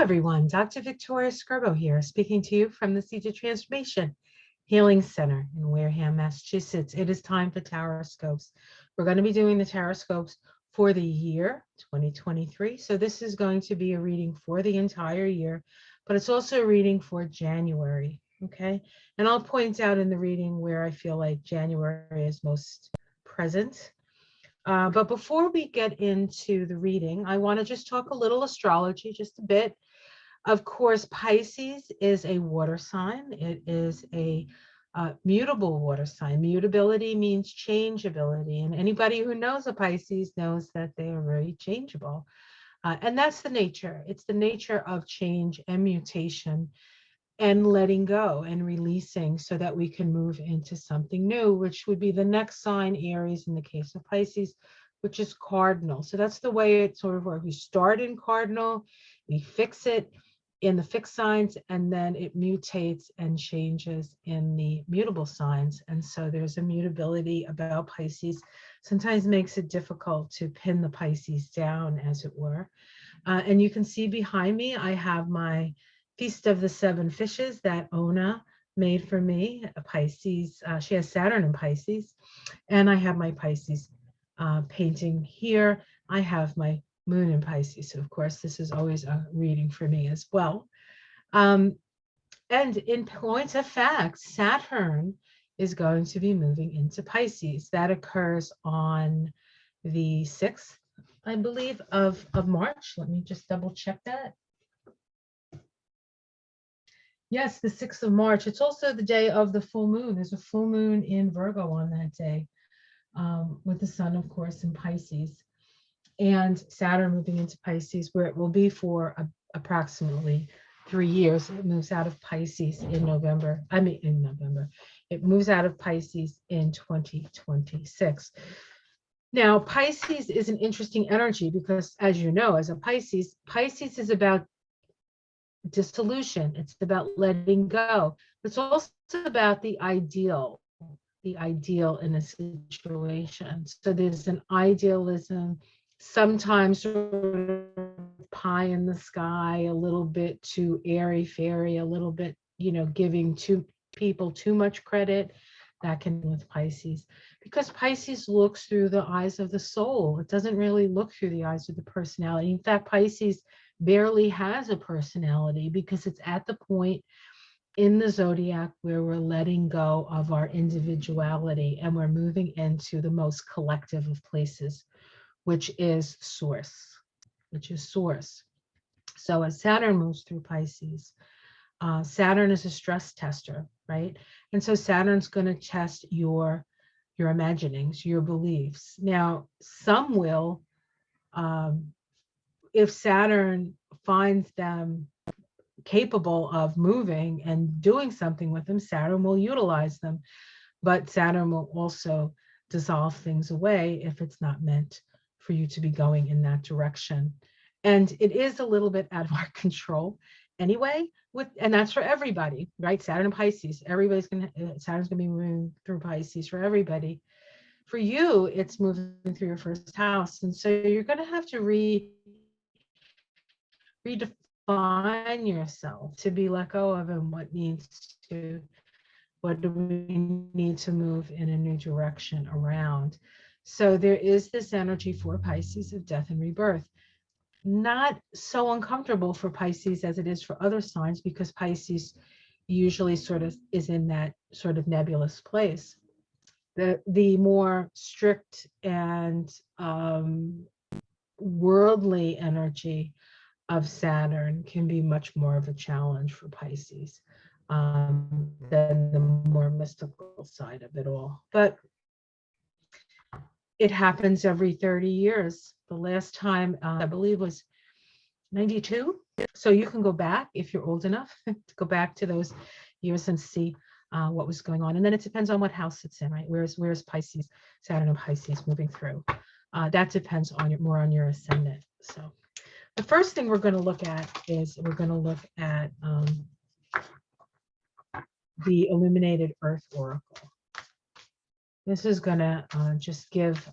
everyone. Dr. Victoria Scarbo here, speaking to you from the Seeds of Transformation Healing Center in Wareham, Massachusetts. It is time for Taroscopes. We're going to be doing the Taroscopes for the year 2023. So this is going to be a reading for the entire year, but it's also a reading for January, okay? And I'll point out in the reading where I feel like January is most present. But before we get into the reading, I want to just talk a little astrology, just a bit. Of course, Pisces is a water sign. It is a mutable water sign. Mutability means changeability. And anybody who knows a Pisces knows that they are very changeable. And that's the nature. It's the nature of change and mutation and letting go and releasing so that we can move into something new, which would be the next sign, Aries, in the case of Pisces, which is cardinal. So that's the way it sort of works. We start in cardinal, we fix it in the fixed signs, and then it mutates and changes in the mutable signs. And so there's a mutability about Pisces. Sometimes makes it difficult to pin the Pisces down, as it were. And you can see behind me, I have my Feast of the Seven Fishes that Ona made for me, a Pisces. She has Saturn in Pisces. And I have my Pisces painting here. I have my moon in Pisces. So of course, this is always a reading for me as well. And in point of fact, Saturn is going to be moving into Pisces. That occurs on the 6th, I believe, of March. Let me just double check that. Yes, the 6th of March. It's also the day of the full moon. There's a full moon in Virgo on that day, with the sun, of course, in Pisces. And Saturn moving into Pisces, where it will be for approximately 3 years. It moves out of Pisces in November. It moves out of Pisces in 2026. Now, Pisces is an interesting energy because, as you know, as a Pisces is about dissolution. It's about letting go. It's also about the ideal in a situation. So there's an idealism, sometimes sort of pie in the sky, a little bit too airy fairy, a little bit, giving people too much credit. That can be with Pisces, because Pisces looks through the eyes of the soul. It doesn't really look through the eyes of the personality. In fact, Pisces barely has a personality because it's at the point in the zodiac where we're letting go of our individuality and we're moving into the most collective of places, which is source. So as Saturn moves through Pisces, Saturn is a stress tester, right? And so Saturn's going to test your imaginings, your beliefs. Now, some will, if Saturn finds them capable of moving and doing something with them, Saturn will utilize them. But Saturn will also dissolve things away if it's not meant for you to be going in that direction. And it is a little bit out of our control anyway, and that's for everybody, right? Saturn and Pisces, Saturn's gonna be moving through Pisces for everybody. For you, it's moving through your first house. And so you're gonna have to redefine yourself to be let go of, and what do we need to move in a new direction around. So there is this energy for Pisces of death and rebirth. Not so uncomfortable for Pisces as it is for other signs, because Pisces usually sort of is in that sort of nebulous place. The more strict and worldly energy of Saturn can be much more of a challenge for Pisces than the more mystical side of it all. But it happens every 30 years. The last time, I believe, was 92. So you can go back, if you're old enough, to go back to those years and see what was going on. And then it depends on what house it's in, right? Where's Pisces, Saturn and Pisces moving through? That depends on more on your ascendant. So the first thing we're going to look at is the Illuminated Earth Oracle. This is going to just give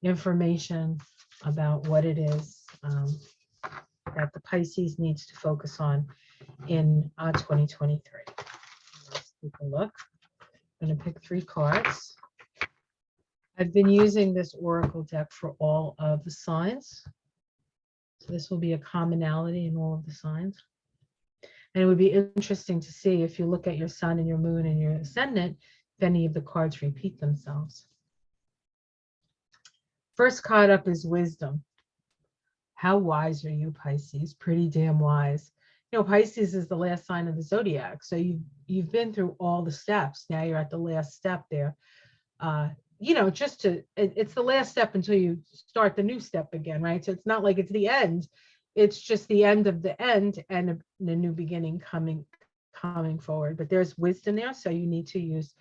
information about what it is that the Pisces needs to focus on in 2023. Let's take a look. I'm going to pick 3 cards. I've been using this oracle deck for all of the signs. So this will be a commonality in all of the signs. And it would be interesting to see if you look at your sun and your moon and your ascendant, if any of the cards repeat themselves. First card up is wisdom. How wise are you, Pisces? Pretty damn wise. You know, Pisces is the last sign of the zodiac. So you've been through all the steps. Now you're at the last step there. You know, it's the last step until you start the new step again, right? So it's not like it's the end. It's just the end of the end and a new beginning coming forward. But there's wisdom there. So you need to use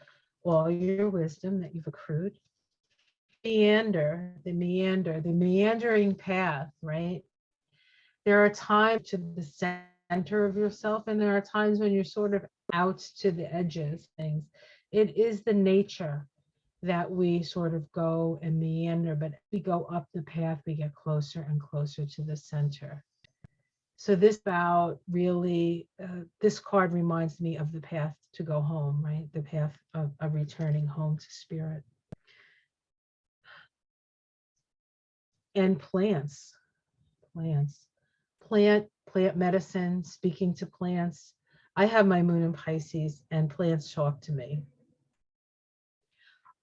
all your wisdom that you've accrued. The meandering path, right? There are times to the center of yourself, and there are times when you're sort of out to the edges, things. It is the nature that we sort of go and meander, but as we go up the path, we get closer and closer to the center. So this about really, this card reminds me of the path to go home, right? The path of returning home to spirit. And plants, plant medicine, speaking to plants. I have my moon in Pisces and plants talk to me.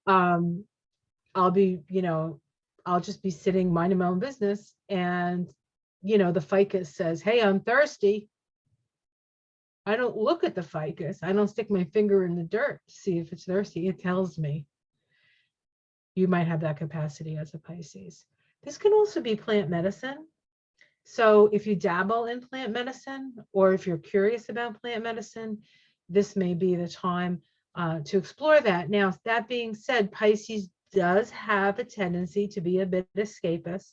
I'll be, you know, I'll just be sitting minding my own business and, you know, the ficus says, hey, I'm thirsty. I don't look at the ficus. I don't stick my finger in the dirt to see if it's thirsty. It tells me. You might have that capacity as a Pisces. This can also be plant medicine. So if you dabble in plant medicine, or if you're curious about plant medicine, this may be the time to explore that. Now, that being said, Pisces does have a tendency to be a bit escapist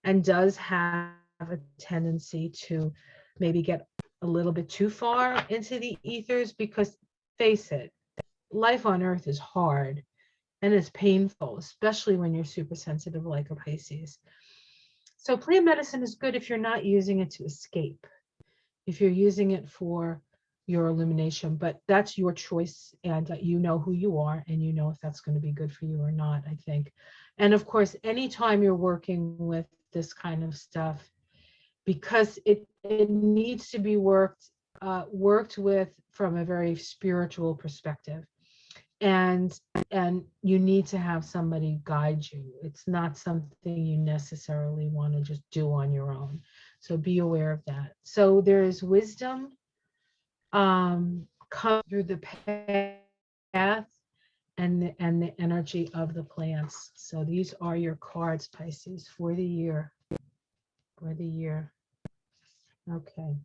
and does have a tendency to maybe get a little bit too far into the ethers because, face it, life on Earth is hard and it's painful, especially when you're super sensitive like a Pisces. So plant medicine is good if you're not using it to escape, if you're using it for your illumination, but that's your choice, and you know who you are and you know if that's going to be good for you or not, I think. And of course, anytime you're working with this kind of stuff, because it needs to be worked with from a very spiritual perspective. And you need to have somebody guide you. It's not something you necessarily want to just do on your own. So be aware of that. So there is wisdom come through the path and the energy of the plants. So these are your cards, Pisces, for the year. Okay.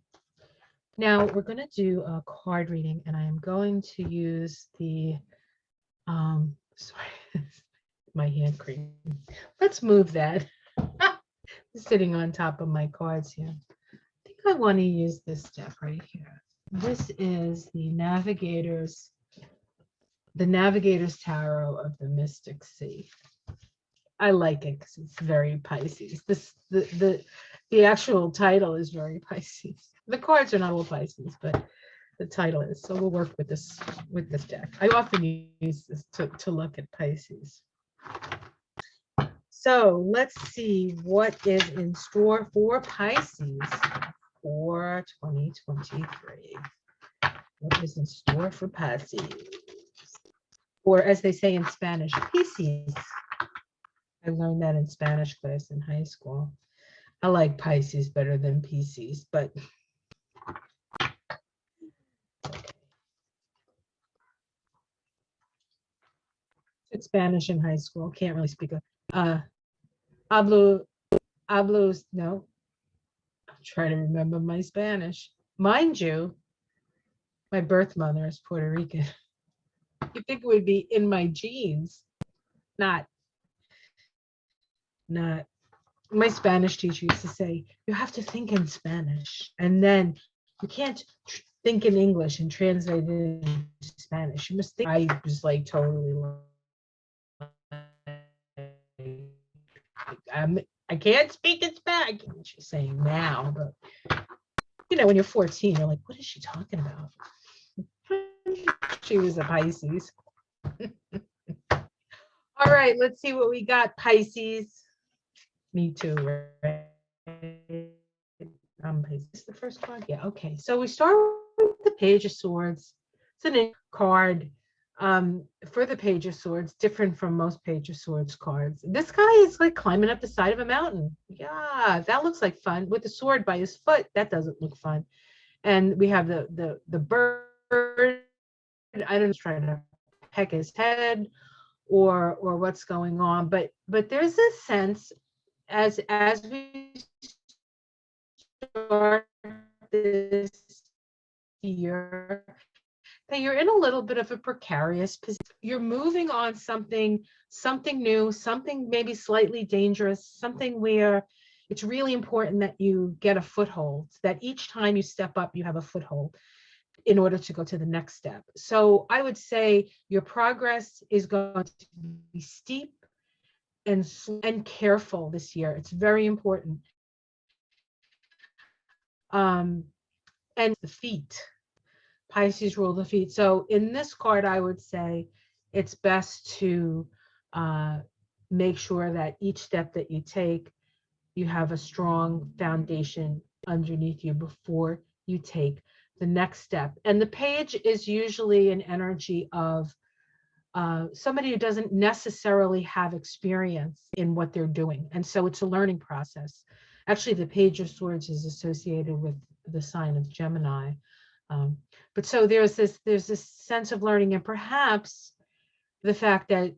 Now we're going to do a card reading, and I am going to use the sorry, my hand cream. Let's move that. Sitting on top of my cards here. I think I want to use this deck right here. This is the Navigators Tarot of the Mystic Sea. I like it because it's very Pisces. The actual title is very Pisces. The cards are not all Pisces, but the title is. So we'll work with this deck. I often use this to look at Pisces. So let's see what is in store for Pisces for 2023. What is in store for Pisces? Or as they say in Spanish, Pisces. I learned that in Spanish class in high school. I like Pisces better than Pisces, but took Spanish in high school. Can't really speak hablos, no. I'm trying to remember my Spanish. Mind you, my birth mother is Puerto Rican. You think it would be in my genes? Not. My Spanish teacher used to say, you have to think in Spanish, and then you can't think in English and translate it into Spanish. You must think. I was like totally I can't speak in Spanish. I get what she's saying now, but you know, when you're 14, you're like, what is she talking about? She was a Pisces. All right, let's see what we got, Pisces. Me too, right? Pisces. Is the first card? Yeah, okay. So we start with the Page of Swords. It's an ink card for the Page of Swords, different from most Page of Swords cards. This guy is like climbing up the side of a mountain. Yeah, that looks like fun. With the sword by his foot, that doesn't look fun. And we have the bird. I don't know, trying to peck his head or what's going on, but there's a sense as we start this year that you're in a little bit of a precarious position. You're moving on something new, something maybe slightly dangerous, something where it's really important that you get a foothold, that each time you step up, you have a foothold in order to go to the next step. So I would say your progress is going to be steep and careful this year. It's very important. And the feet. Pisces rule the feet. So in this card, I would say it's best to make sure that each step that you take, you have a strong foundation underneath you before you take the next step. And the page is usually an energy of somebody who doesn't necessarily have experience in what they're doing. And so it's a learning process. Actually, the Page of Swords is associated with the sign of Gemini. But so there's this sense of learning, and perhaps the fact that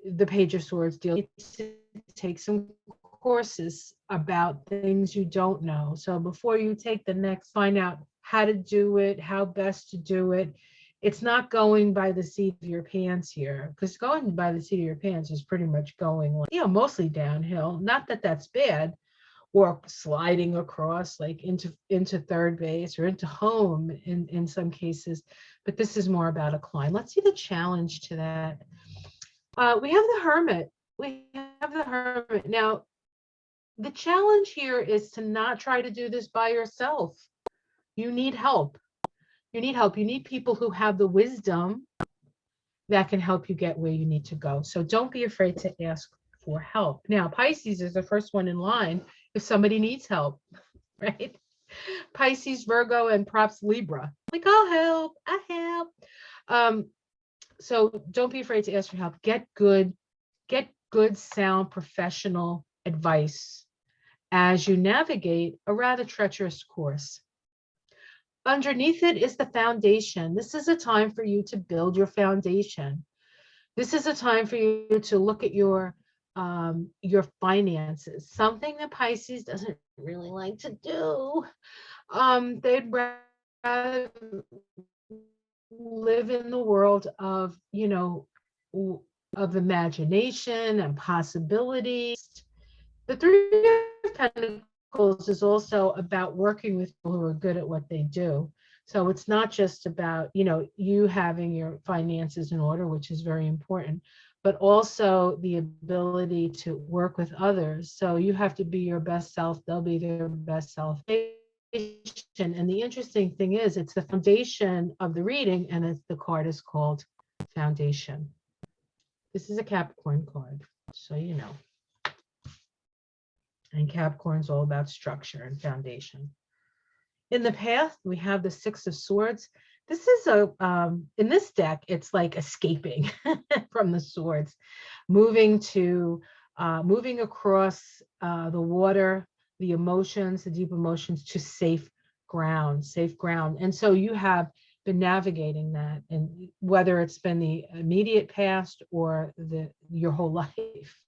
the Page of Swords deals to take some courses about things you don't know. So before you take the next, find out how to do it, how best to do it. It's not going by the seat of your pants here, because going by the seat of your pants is pretty much going, like, you know, mostly downhill. Not that that's bad, or sliding across like into third base or into home in some cases, but this is more about a climb. Let's see the challenge to that. We have the Hermit. We have the Hermit. Now, the challenge here is to not try to do this by yourself. You need help. You need help. You need people who have the wisdom that can help you get where you need to go. So don't be afraid to ask for help. Now, Pisces is the first one in line if somebody needs help, right? Pisces, Virgo, and perhaps Libra. Like, I'll help. I help. So don't be afraid to ask for help. Get good, sound, professional advice as you navigate a rather treacherous course. Underneath it is the foundation. This is a time for you to build your foundation. This is a time for you to look at your finances, something that Pisces doesn't really like to do. They'd rather live in the world of, you know, of imagination and possibilities. The Three of Pentacles is also about working with people who are good at what they do. So it's not just about, you know, you having your finances in order, which is very important, but also the ability to work with others. So you have to be your best self. They'll be their best self. And the interesting thing is, it's the foundation of the reading, and the card is called Foundation. This is a Capricorn card, so you know. And Capricorn's all about structure and foundation. In the path, we have the Six of Swords. This is in this deck, it's like escaping from the swords, moving across the water, the emotions, the deep emotions, to safe ground. And so you have been navigating that, and whether it's been the immediate past or your whole life,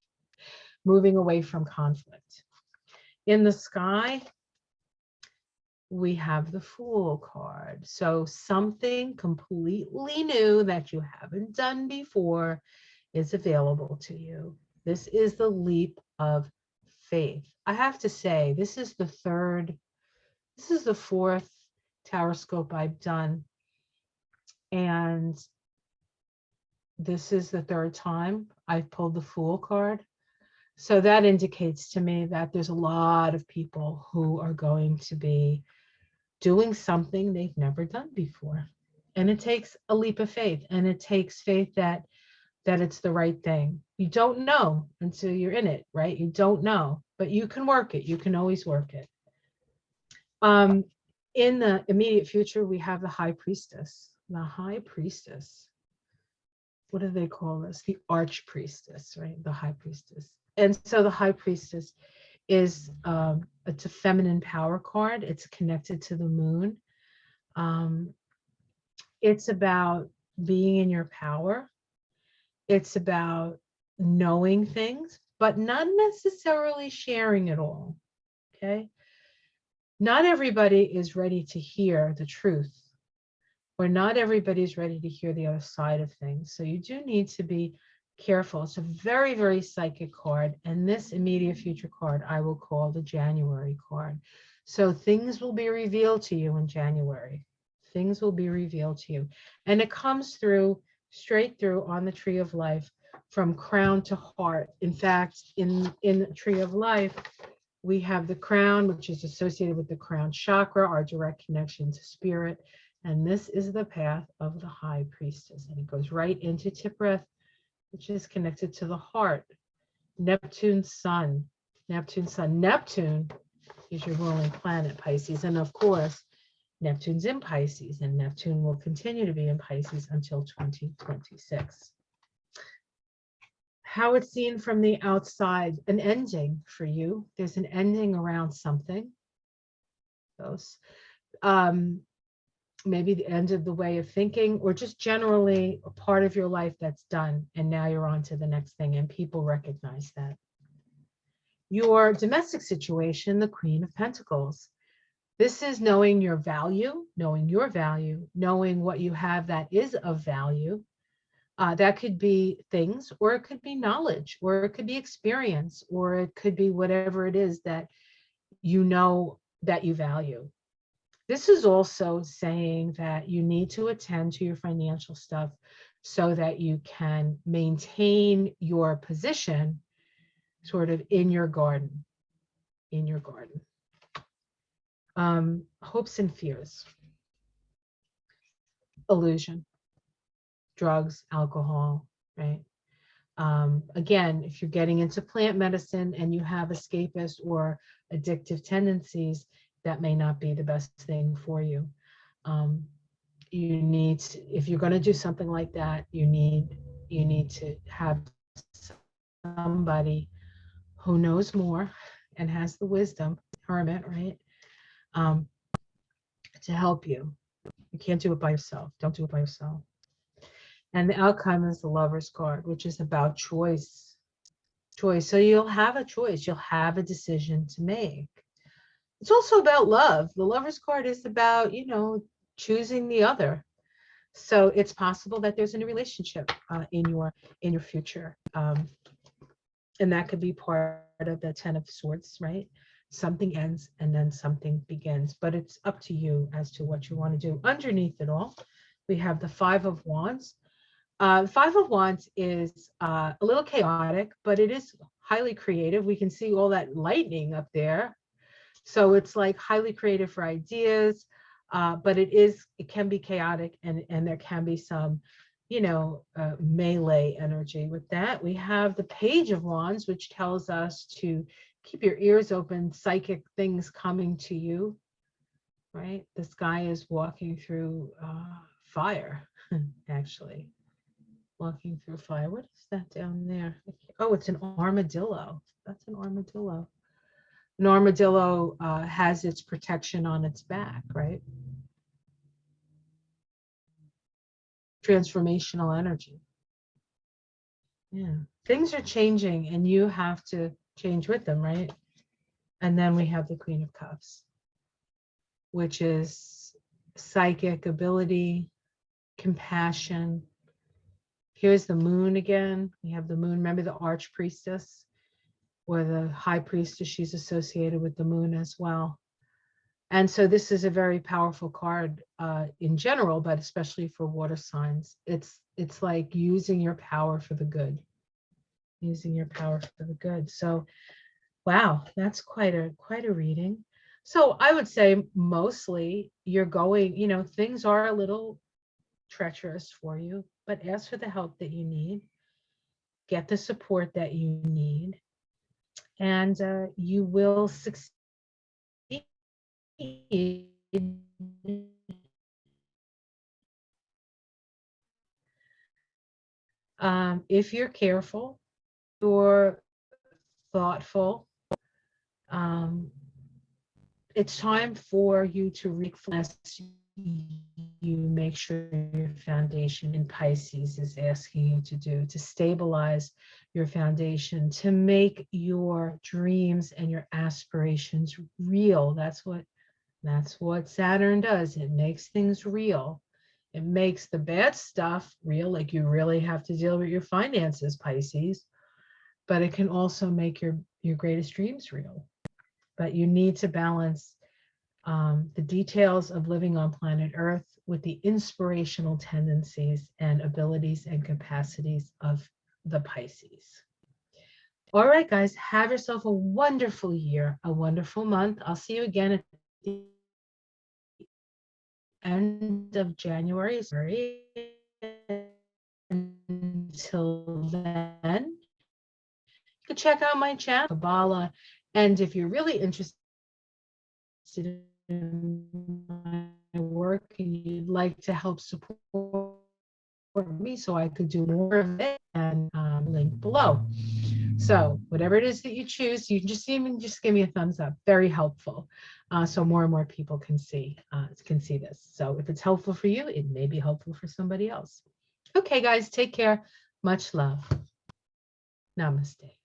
moving away from conflict. In the sky, we have the Fool card. So something completely new that you haven't done before is available to you. This is the leap of faith. I have to say, this is the fourth Tower Scope I've done. And this is the third time I've pulled the Fool card. So that indicates to me that there's a lot of people who are going to be doing something they've never done before. And it takes a leap of faith, and it takes faith that it's the right thing. You don't know until you're in it, right? You don't know, but you can work it. You can always work it. In the immediate future, we have the High Priestess. The High Priestess. What do they call this? The Arch Priestess, right? The High Priestess. And so the High Priestess is it's a feminine power card. It's connected to the moon. It's about being in your power. It's about knowing things, but not necessarily sharing it all. Okay. Not everybody is ready to hear the truth, or not everybody's ready to hear the other side of things. So you do need to be careful. It's a very, very psychic card. And this immediate future card, I will call the January card. So things will be revealed to you in January. Things will be revealed to you. And it comes through, straight through on the Tree of Life, from crown to heart. In fact, in the Tree of Life, we have the crown, which is associated with the crown chakra, our direct connection to spirit. And this is the path of the High Priestess. And it goes right into Tipreth, which is connected to the heart. Neptune's sun. Neptune's sun. Neptune is your ruling planet, Pisces. And of course, Neptune's in Pisces, and Neptune will continue to be in Pisces until 2026. How it's seen from the outside, an ending for you. There's an ending around something. Those, maybe the end of the way of thinking, or just generally a part of your life that's done, and now you're on to the next thing, and people recognize that. Your domestic situation, the Queen of Pentacles. This is knowing your value, knowing what you have that is of value. That could be things, or it could be knowledge, or it could be experience, or it could be whatever it is that you know that you value. This is also saying that you need to attend to your financial stuff so that you can maintain your position sort of in your garden, hopes and fears, illusion, drugs, alcohol, right? Again, if you're getting into plant medicine and you have escapist or addictive tendencies, that may not be the best thing for you. You need to, if you're going to do something like that, you need to have somebody who knows more and has the wisdom, hermit, right? To help you. You can't do it by yourself. Don't do it by yourself. And the outcome is the Lover's card, which is about choice. So you'll have a choice. You'll have a decision to make. It's also about love. The Lover's card is about, choosing the other. So it's possible that there's a new relationship in your future. And that could be part of the 10 of Swords, right? Something ends and then something begins. But it's up to you as to what you want to do. Underneath it all, we have the 5 of Wands. 5 of Wands is a little chaotic, but it is highly creative. We can see all that lightning up there. So it's like highly creative for ideas, but it can be chaotic, and there can be some, melee energy with that. We have the Page of Wands, which tells us to keep your ears open, psychic things coming to you, right? This guy is walking through fire, actually. Walking through fire. What is that down there? Oh, it's an armadillo. That's an armadillo. An armadillo has its protection on its back, right? Transformational energy. Yeah. Things are changing and you have to change with them, right? And then we have the Queen of Cups, which is psychic ability, compassion. Here's the moon again. We have the moon. Remember the Arch Priestess or the High Priestess? She's associated with the moon as well. And so this is a very powerful card in general, but especially for water signs. It's like using your power for the good. using your power for the good. So, wow, that's quite a reading. So I would say mostly you're going, things are a little treacherous for you, but ask for the help that you need, get the support that you need, and you will succeed. If you're careful, you're thoughtful, um, it's time for you to reflect. You make sure your foundation in Pisces is asking you to do, to stabilize your foundation, to make your dreams and your aspirations real. That's what Saturn does. It makes things real. It makes the bad stuff real, like you really have to deal with your finances, Pisces, but it can also make your greatest dreams real. But you need to balance the details of living on planet Earth with the inspirational tendencies and abilities and capacities of the Pisces. All right, guys, have yourself a wonderful year, a wonderful month. I'll see you again at the end of January. Until then, you can check out my channel, Kabbalah. And if you're really interested in my work and you'd like to help support me so I could do more of it, and link below. So whatever it is that you choose, you can just even just give me a thumbs up. Very helpful. So more and more people can see this. So if it's helpful for you, it may be helpful for somebody else. Okay, guys, take care. Much love. Namaste.